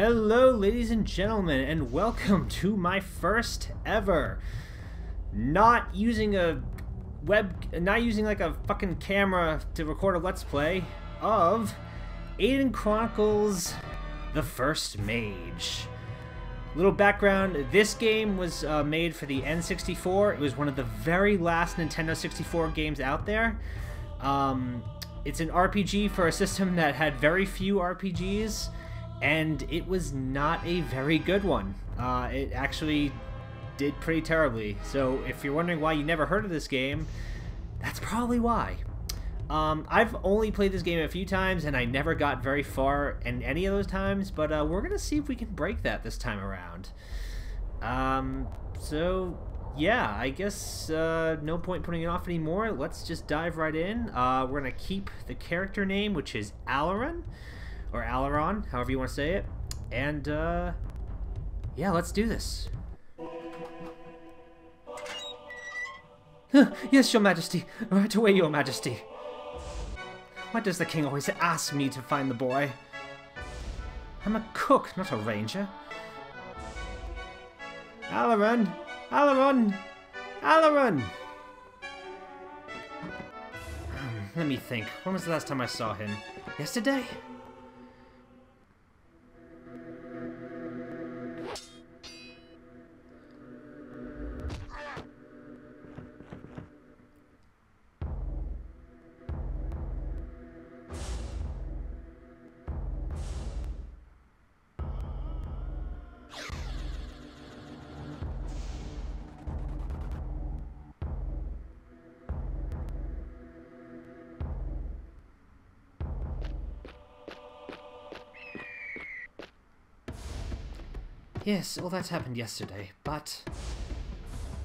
Hello, ladies and gentlemen, and welcome to my first ever not using like a fucking camera to record a Let's Play of Aidyn Chronicles: The First Mage. Little background, this game was made for the N64. It was one of the very last Nintendo 64 games out there. It's an RPG for a system that had very few RPGs, and it was not a very good one. It actually did pretty terribly. So if you're wondering why you never heard of this game, that's probably why. I've only played this game a few times, and I never got very far in any of those times, but we're going to see if we can break that this time around. So, yeah, I guess no point putting it off anymore. Let's just dive right in. We're going to keep the character name, which is Alaron, or Alaron, however you want to say it. And, yeah, let's do this. Yes, Your Majesty. Right away, Your Majesty. Why does the king always ask me to find the boy? I'm a cook, not a ranger. Alaron! Alaron! Alaron! Let me think. When was the last time I saw him? Yesterday? Yes, all that happened yesterday, but...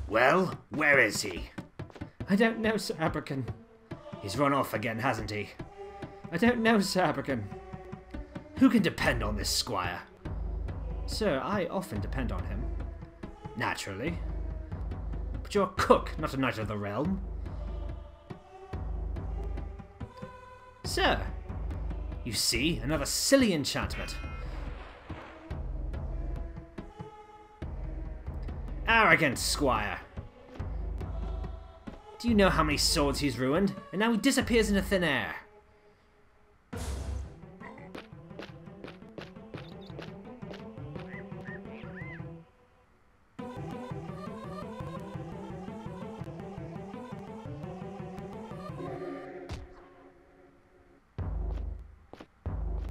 Well, where is he? I don't know, Sir Abercon. He's run off again, hasn't he? I don't know, Sir Abercon. Who can depend on this squire? Sir, I often depend on him. Naturally. But you're a cook, not a knight of the realm. Sir! You see, another silly enchantment. Arrogant squire. Do you know how many swords he's ruined? And now he disappears into thin air.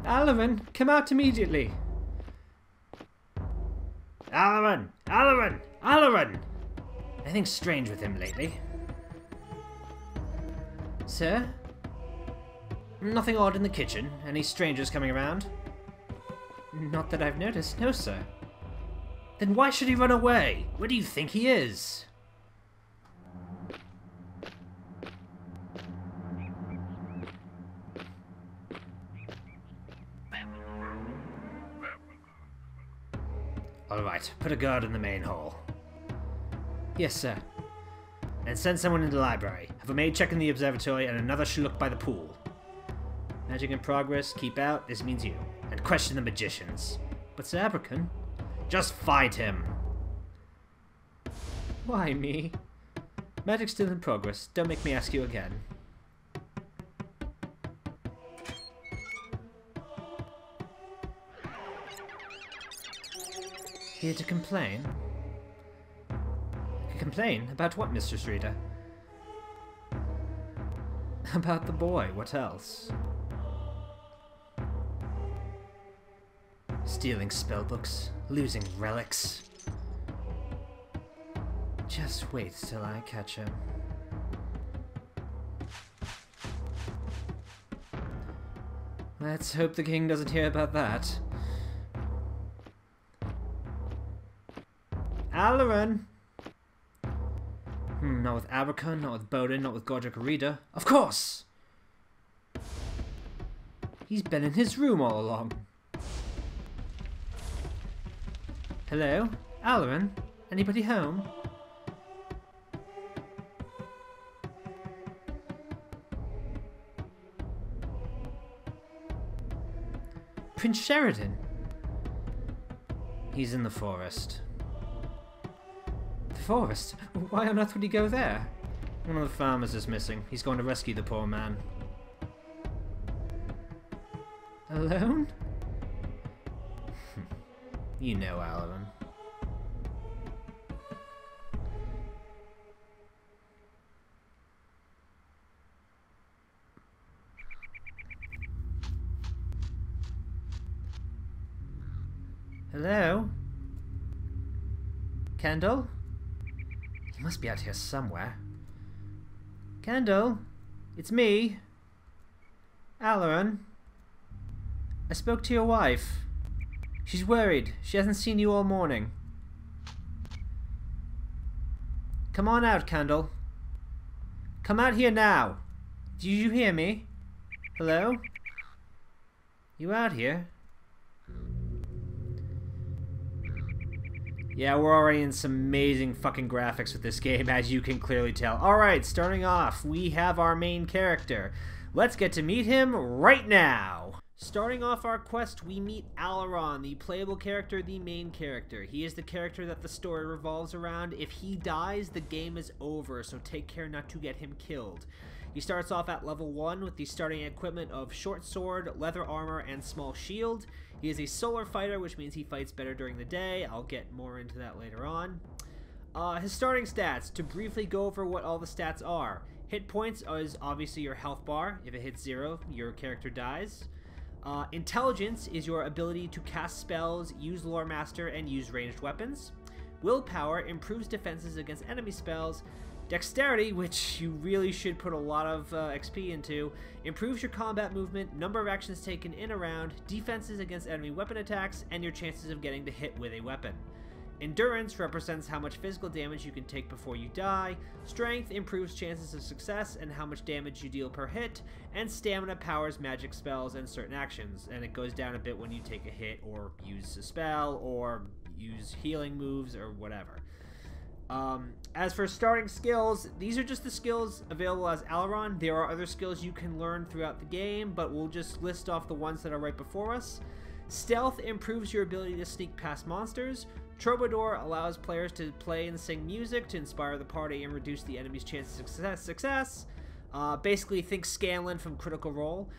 Alaron, come out immediately. Alaron! Alaron! Alaron! Anything strange with him lately? Sir? Nothing odd in the kitchen? Any strangers coming around? Not that I've noticed, no, sir. Then why should he run away? Where do you think he is? Alright, put a guard in the main hall. Yes, sir. And send someone into the library. Have a maid check in the observatory and another should look by the pool. Magic in progress, keep out, this means you. And question the magicians. But Sir Abercon? Just fight him. Why me? Magic's still in progress, don't make me ask you again. Here to complain? Complain? About what, Mistress Reader? About the boy, what else? Stealing spellbooks, losing relics. Just wait till I catch him. Let's hope the king doesn't hear about that. Alaron! Not with Abercon, not with Bowden, not with Godric Reader. Of course! He's been in his room all along. Hello? Alaron? Anybody home? Prince Sheridan. He's in the forest. The forest? Why on earth would he go there? One of the farmers is missing. He's going to rescue the poor man. Alone? You know, Aidyn. Hello? Kendall? You must be out here somewhere. Kendall? It's me. Aidyn. I spoke to your wife. She's worried. She hasn't seen you all morning. Come on out, Kendall. Come out here now. Do you hear me? Hello? You out here? Yeah, we're already in some amazing fucking graphics with this game, as you can clearly tell. Alright, starting off, we have our main character. Let's get to meet him right now. Starting off our quest, we meet Aidyn, the playable character, the main character. He is the character that the story revolves around. If he dies, the game is over, so take care not to get him killed. He starts off at level 1 with the starting equipment of short sword, leather armor, and small shield. He is a solar fighter, which means he fights better during the day. I'll get more into that later on. His starting stats, to briefly go over what all the stats are. Hit points is obviously your health bar. If it hits 0, your character dies. Intelligence is your ability to cast spells, use Lore Master, and use ranged weapons. Willpower improves defenses against enemy spells. Dexterity, which you really should put a lot of XP into, improves your combat movement, number of actions taken in a round, defenses against enemy weapon attacks, and your chances of getting to hit with a weapon. Endurance represents how much physical damage you can take before you die. Strength improves chances of success and how much damage you deal per hit. And stamina powers magic spells and certain actions, and it goes down a bit when you take a hit or use a spell or use healing moves or whatever. As for starting skills, these are just the skills available as Aidyn. There are other skills you can learn throughout the game, but we'll just list off the ones that are right before us. Stealth improves your ability to sneak past monsters. Troubadour allows players to play and sing music to inspire the party and reduce the enemy's chances of success. Basically, think Scanlan from Critical Role.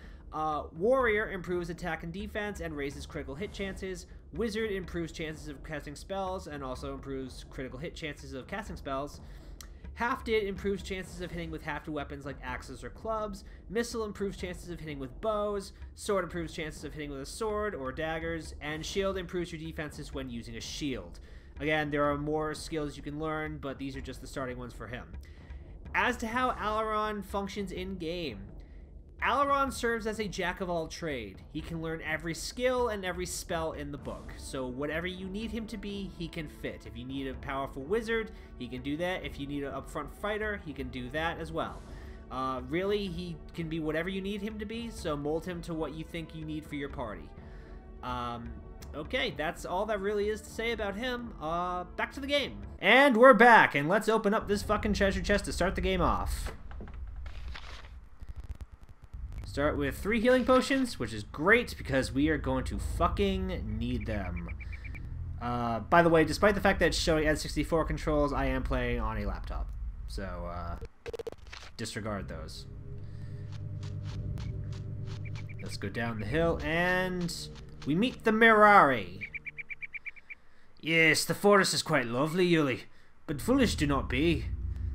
Warrior improves attack and defense and raises critical hit chances. Wizard improves chances of casting spells and also improves critical hit chances of casting spells. Hafted improves chances of hitting with hafted weapons like axes or clubs. Missile improves chances of hitting with bows. Sword improves chances of hitting with a sword or daggers. And shield improves your defenses when using a shield. Again, there are more skills you can learn, but these are just the starting ones for him. As to how Aidyn functions in-game, Aidyn serves as a jack-of-all-trade. He can learn every skill and every spell in the book. So whatever you need him to be, he can fit. If you need a powerful wizard, he can do that. If you need an upfront fighter, he can do that as well. Really, he can be whatever you need him to be, so mold him to what you think you need for your party. Okay, that's all that really is to say about him. Back to the game. And we're back, and let's open up this fucking treasure chest to start the game off. Start with 3 healing potions, which is great because we are going to fucking need them. By the way, despite the fact that it's showing N64 controls, I am playing on a laptop. So, disregard those. Let's go down the hill and we meet the Murari. Yes, the forest is quite lovely, Yuli, but foolish do not be.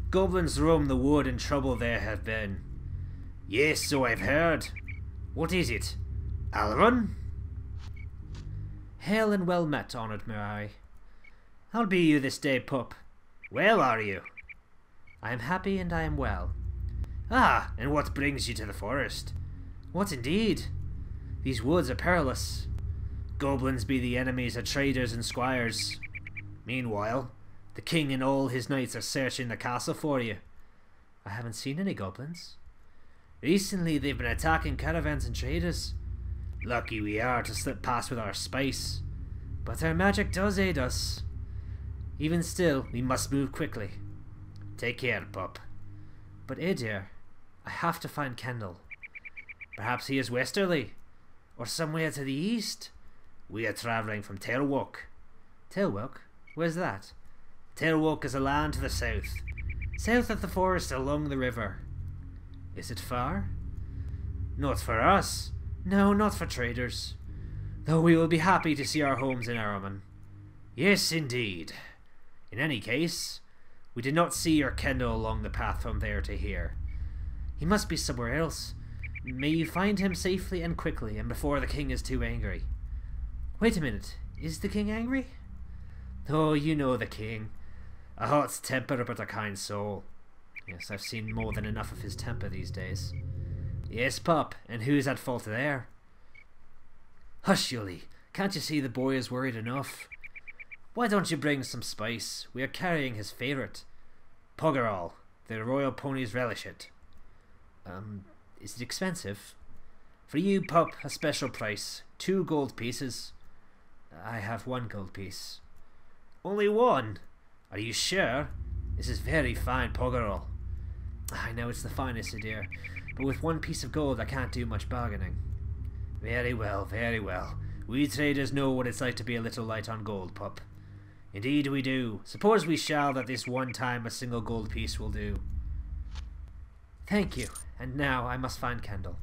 Goblins roam the wood and trouble there have been. Yes, so I've heard. What is it? Aidyn? Hail and well met, honoured Murari. How be you this day, pup? Well are you? I am happy and I am well. Ah, and what brings you to the forest? What indeed? These woods are perilous. Goblins be the enemies of traders and squires. Meanwhile, the king and all his knights are searching the castle for you. I haven't seen any goblins. Recently, they've been attacking caravans and traders. Lucky we are to slip past with our spice. But our magic does aid us. Even still, we must move quickly. Take care, pup. But Aidyn, I have to find Kendall. Perhaps he is westerly, or somewhere to the east. We are travelling from Terwalk. Tailwalk? Where's that? Tailwalk is a land to the south. South of the forest along the river. Is it far? Not for us. No, not for traders. Though we will be happy to see our homes in Araman. Yes, indeed. In any case, we did not see your Kendall along the path from there to here. He must be somewhere else. May you find him safely and quickly, and before the king is too angry. Wait a minute. Is the king angry? Oh, you know the king. A hot temper but a kind soul. Yes, I've seen more than enough of his temper these days. Yes, pup, and who's at fault there? Hush, Yuli. Can't you see the boy is worried enough? Why don't you bring some spice? We are carrying his favourite. Poggerall. The royal ponies relish it. Is it expensive? For you, pup, a special price. 2 gold pieces. I have 1 gold piece. Only 1? Are you sure? This is very fine Poggerall. I know it's the finest, dear, but with 1 piece of gold I can't do much bargaining. Very well, very well. We traders know what it's like to be a little light on gold, pup. Indeed we do. Suppose we shall that this one time a single gold piece will do. Thank you. And now I must find Kendall.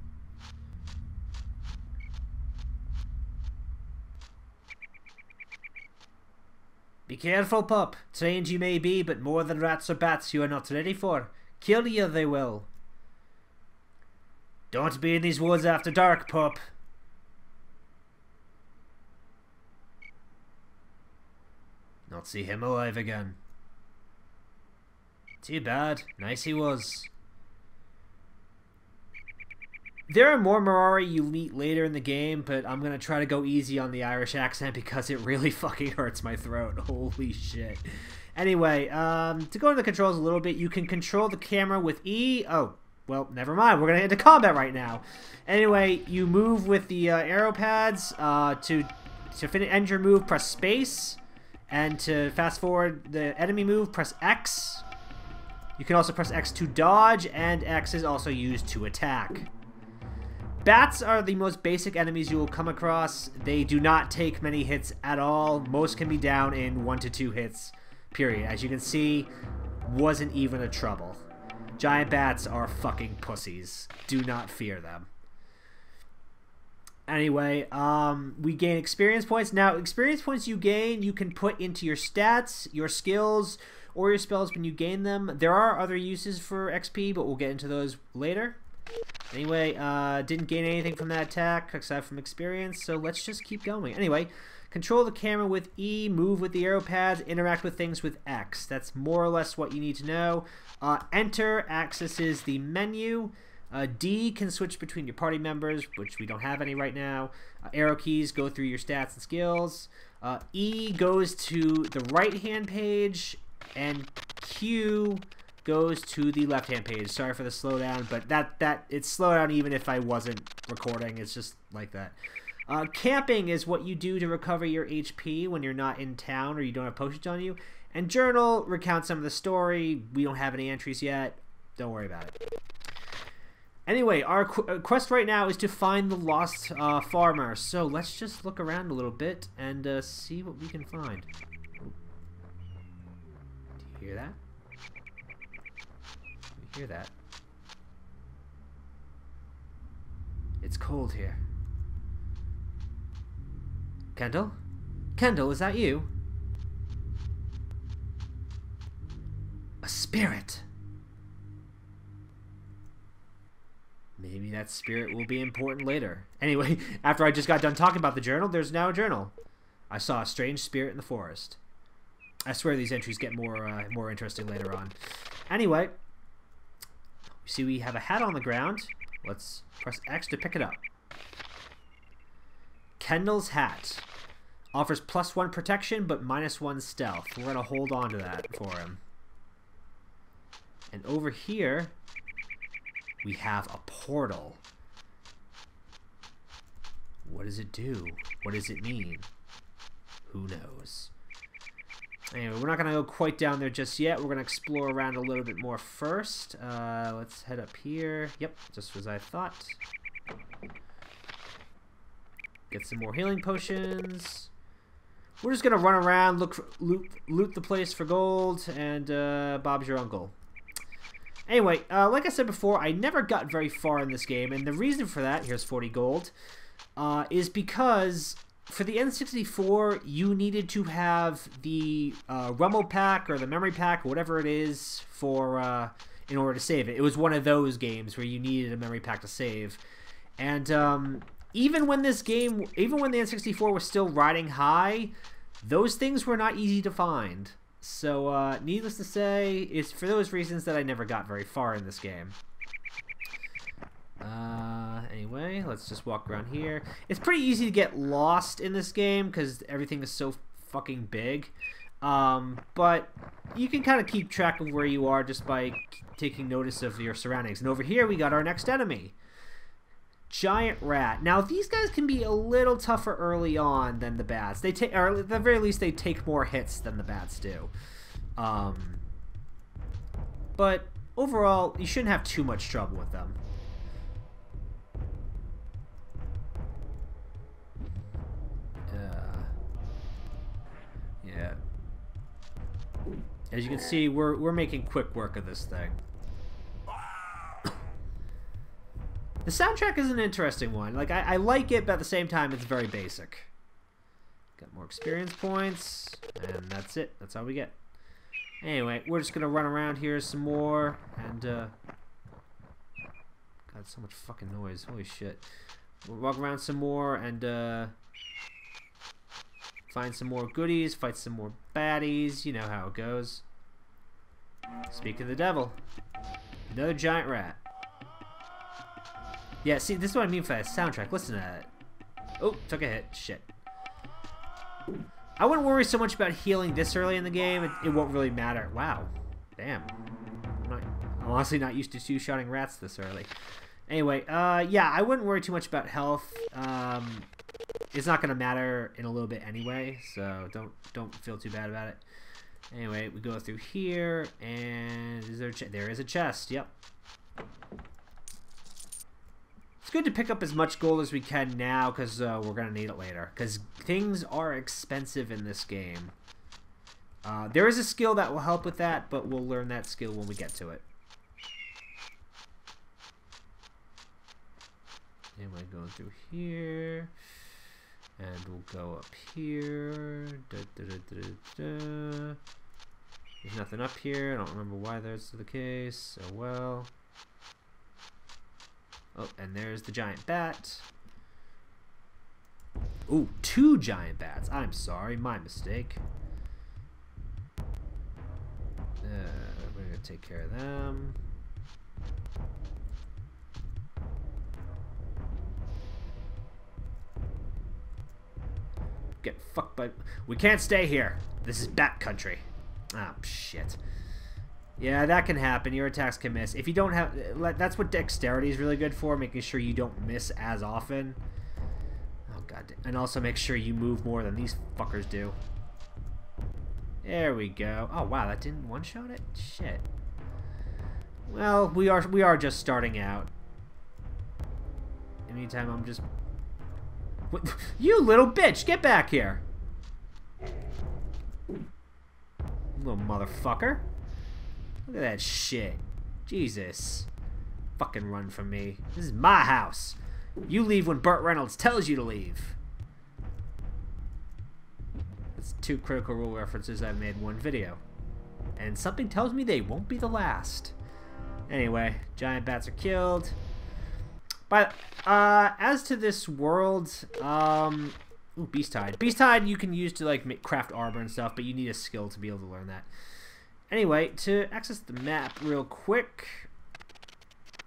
Be careful, pup. Trained you may be, but more than rats or bats you are not ready for. Kill you they will. Don't be in these woods after dark, pup. Not see him alive again. Too bad. Nice he was. There are more Murari you meet later in the game, but I'm going to try to go easy on the Irish accent because it really fucking hurts my throat. Holy shit. Anyway, to go into the controls a little bit, you can control the camera with E. Oh, well, never mind. We're going to get into combat right now. Anyway, you move with the arrow pads. To end your move, press space. And to fast forward the enemy move, press X. You can also press X to dodge, and X is also used to attack. Bats are the most basic enemies you will come across. They do not take many hits at all. Most can be down in 1 to 2 hits, period. As you can see, wasn't even a trouble. Giant bats are fucking pussies. Do not fear them. Anyway, we gain experience points. Now, experience points you gain, you can put into your stats, your skills, or your spells when you gain them. There are other uses for XP, but we'll get into those later. Anyway, didn't gain anything from that attack aside from experience, so let's just keep going. Anyway, control the camera with E, move with the arrow pads, interact with things with X. That's more or less what you need to know. Enter accesses the menu. D can switch between your party members, which we don't have any right now. Arrow keys go through your stats and skills. E goes to the right-hand page, and Q goes to the left-hand page. Sorry for the slowdown, but it's slowdown even if I wasn't recording. It's just like that. Camping is what you do to recover your HP when you're not in town or you don't have potions on you. And journal recounts some of the story. We don't have any entries yet. Don't worry about it. Anyway, our quest right now is to find the lost farmer. So let's just look around a little bit and see what we can find. Do you hear that? You hear that? It's cold here. Kendall? Kendall, is that you? A spirit! Maybe that spirit will be important later. Anyway, after I just got done talking about the journal, there's now a journal. I saw a strange spirit in the forest. I swear these entries get more interesting later on. Anyway, you see we have a hat on the ground. Let's press X to pick it up. Kendall's hat. Offers +1 protection, but -1 stealth. We're going to hold on to that for him. And over here, we have a portal. What does it do? What does it mean? Who knows? Anyway, we're not going to go quite down there just yet. We're going to explore around a little bit more first. Let's head up here. Yep, just as I thought. Get some more healing potions. we're just gonna run around, loot the place for gold, and Bob's your uncle. Anyway, like I said before, I never got very far in this game, and the reason for that, here's 40 gold, is because for the N64, you needed to have the rumble pack or the memory pack or whatever it is for in order to save it. It was one of those games where you needed a memory pack to save, and even when the N64 was still riding high, those things were not easy to find. So, needless to say, it's for those reasons that I never got very far in this game. Anyway, let's just walk around here. It's pretty easy to get lost in this game because everything is so fucking big. But you can kind of keep track of where you are just by taking notice of your surroundings. And over here, we got our next enemy. Giant rat. Now, these guys can be a little tougher early on than the bats. They take, or at the very least, they take more hits than the bats do. But overall, you shouldn't have too much trouble with them. Yeah. As you can see, we're making quick work of this thing. The soundtrack is an interesting one. Like, I like it, but at the same time, it's very basic. Got more experience points, and that's it. That's all we get. Anyway, we're just gonna run around here some more, and, God, so much fucking noise. Holy shit. We'll walk around some more, and, find some more goodies, fight some more baddies. You know how it goes. Speak of the devil. Another giant rat. Yeah, see, this is what I mean by a soundtrack. Listen to that. Oh, took a hit. Shit. I wouldn't worry so much about healing this early in the game. It won't really matter. Wow. Damn. I'm honestly not used to two-shotting rats this early. Anyway, yeah, I wouldn't worry too much about health. It's not going to matter in a little bit anyway, so don't feel too bad about it. Anyway, we go through here, and there is a chest. Yep. It's good to pick up as much gold as we can now, because we're going to need it later. Because things are expensive in this game. There is a skill that will help with that, but we'll learn that skill when we get to it. Anyway, going through here. And we'll go up here. There's nothing up here. I don't remember why that's the case. Oh well. Oh, and there's the giant bat. Ooh, 2 giant bats. I'm sorry, my mistake. We're gonna take care of them. Get fucked by... We can't stay here. This is bat country. Ah, shit. Yeah, that can happen. Your attacks can miss. If you don't have... That's what dexterity is really good for, making sure you don't miss as often. Oh, god. And also make sure you move more than these fuckers do. There we go. Oh, wow, that didn't one-shot it? Shit. Well, we are just starting out. In the meantime, I'm just... What? You little bitch! Get back here! Little motherfucker. Look at that shit. Jesus. Fucking run from me. This is my house. You leave when Burt Reynolds tells you to leave. That's 2 Critical Role references I've made in one video. And something tells me they won't be the last. Anyway, giant bats are killed. But, as to this world, ooh, Beast Hide. Beast Hide you can use to, like, craft armor and stuff, but you need a skill to be able to learn that. Anyway, to access the map real quick,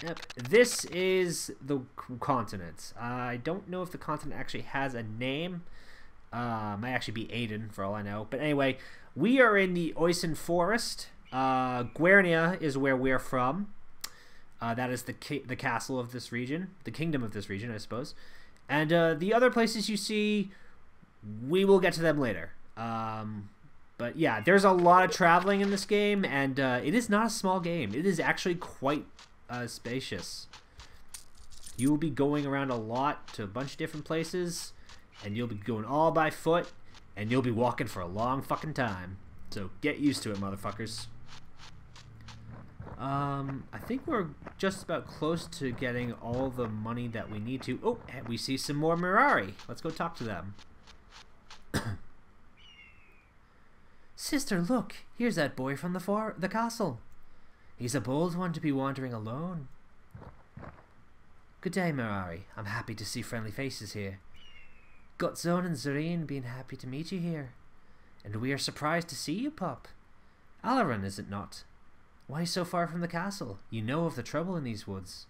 yep, this is the continent. I don't know if the continent actually has a name. Might actually be Aidyn, for all I know. But anyway, we are in the Oisin Forest. Guernia is where we're from. That is the castle of this region, the kingdom of this region, I suppose. And the other places you see, we will get to them later. But yeah, there's a lot of traveling in this game, and it is not a small game. It is actually quite spacious. You will be going around a lot to a bunch of different places, and you'll be going all by foot, and you'll be walking for a long fucking time. So get used to it, motherfuckers. I think we're just about close to getting all the money that we need to. Oh, we see some more Murari. Let's go talk to them. Sister, look! Here's that boy from the castle. He's a bold one to be wandering alone. Good day, Murari. I'm happy to see friendly faces here. Gotzone and Zareen being happy to meet you here. And we are surprised to see you, pup. Alaran, is it not? Why so far from the castle? You know of the trouble in these woods.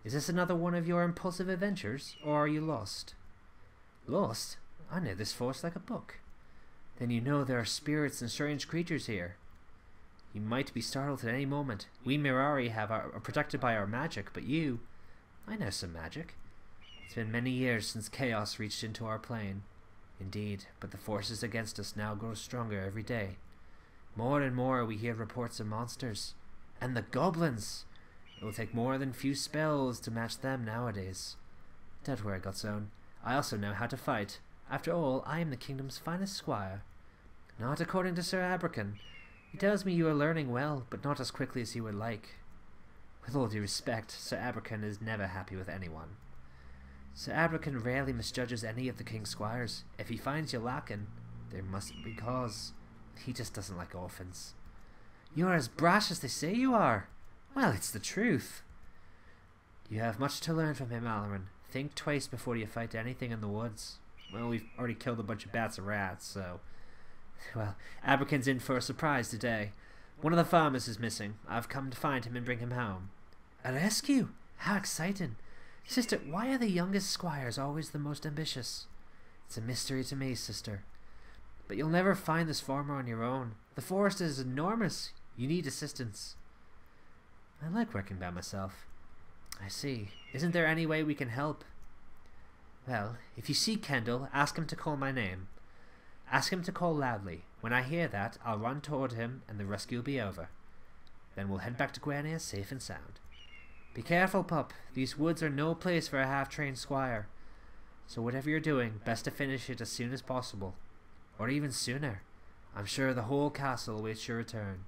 Is this another one of your impulsive adventures, or are you lost? Lost? I know this forest like a book. Then you know there are spirits and strange creatures here. You might be startled at any moment. We Murari are protected by our magic, but you... I know some magic. It's been many years since chaos reached into our plane. Indeed, but the forces against us now grow stronger every day. More and more we hear reports of monsters. And the goblins! It will take more than few spells to match them nowadays. Don't worry, Gotzone. I also know how to fight. After all, I am the kingdom's finest squire. Not according to Sir Abrakan. He tells me you are learning well, but not as quickly as he would like. With all due respect, Sir Abrakan is never happy with anyone. Sir Abrakan rarely misjudges any of the king's squires. If he finds you lacking, there must be cause. He just doesn't like orphans. You're as brash as they say you are. Well, it's the truth. You have much to learn from him, Alaran. Think twice before you fight anything in the woods. Well, we've already killed a bunch of bats and rats, so... Well, Abrakan's in for a surprise today. One of the farmers is missing. I've come to find him and bring him home. A rescue? How exciting. Sister, why are the youngest squires always the most ambitious? It's a mystery to me, sister. But you'll never find this farmer on your own. The forest is enormous. You need assistance. I like working by myself. I see. Isn't there any way we can help? Well, if you see Kendall, ask him to call my name. Ask him to call loudly. When I hear that, I'll run toward him and the rescue will be over. Then we'll head back to Gwania safe and sound. Be careful, pup. These woods are no place for a half-trained squire. So whatever you're doing, best to finish it as soon as possible. Or even sooner. I'm sure the whole castle awaits your return.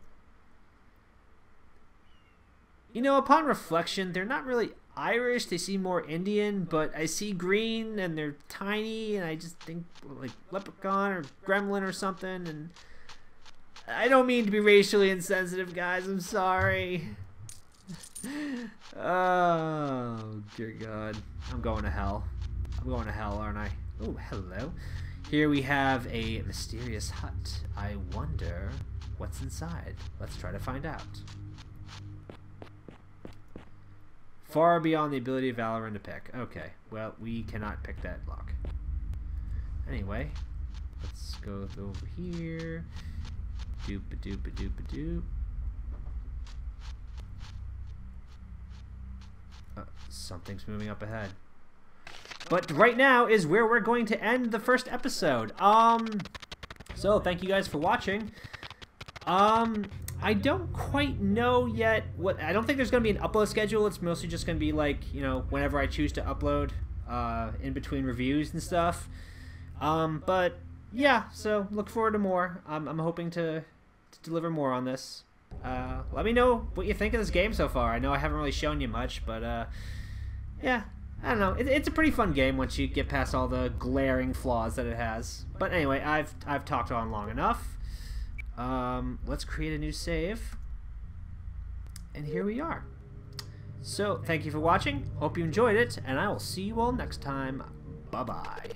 You know, upon reflection, they're not really Irish. They seem more Indian, but I see green and they're tiny, and I just think like leprechaun or gremlin or something. And I don't mean to be racially insensitive, guys. I'm sorry. Oh, dear God. I'm going to hell. I'm going to hell, aren't I? Oh, hello. Here we have a mysterious hut. I wonder what's inside. Let's try to find out. Far beyond the ability of Alaran to pick. Okay, well, we cannot pick that lock. Anyway, let's go over here. Doop-a-doop-a-doop-a-doop. Something's moving up ahead. But right now is where we're going to end the first episode. So thank you guys for watching. I don't quite know yet what... I don't think there's going to be an upload schedule. It's mostly just going to be like, you know, whenever I choose to upload in between reviews and stuff. But yeah, so look forward to more. I'm hoping to deliver more on this. Let me know what you think of this game so far. I know I haven't really shown you much, but yeah, I don't know. It's a pretty fun game once you get past all the glaring flaws that it has. But anyway, I've talked on long enough. Let's create a new save. And here we are. So, thank you for watching. Hope you enjoyed it, and I will see you all next time. Bye-bye.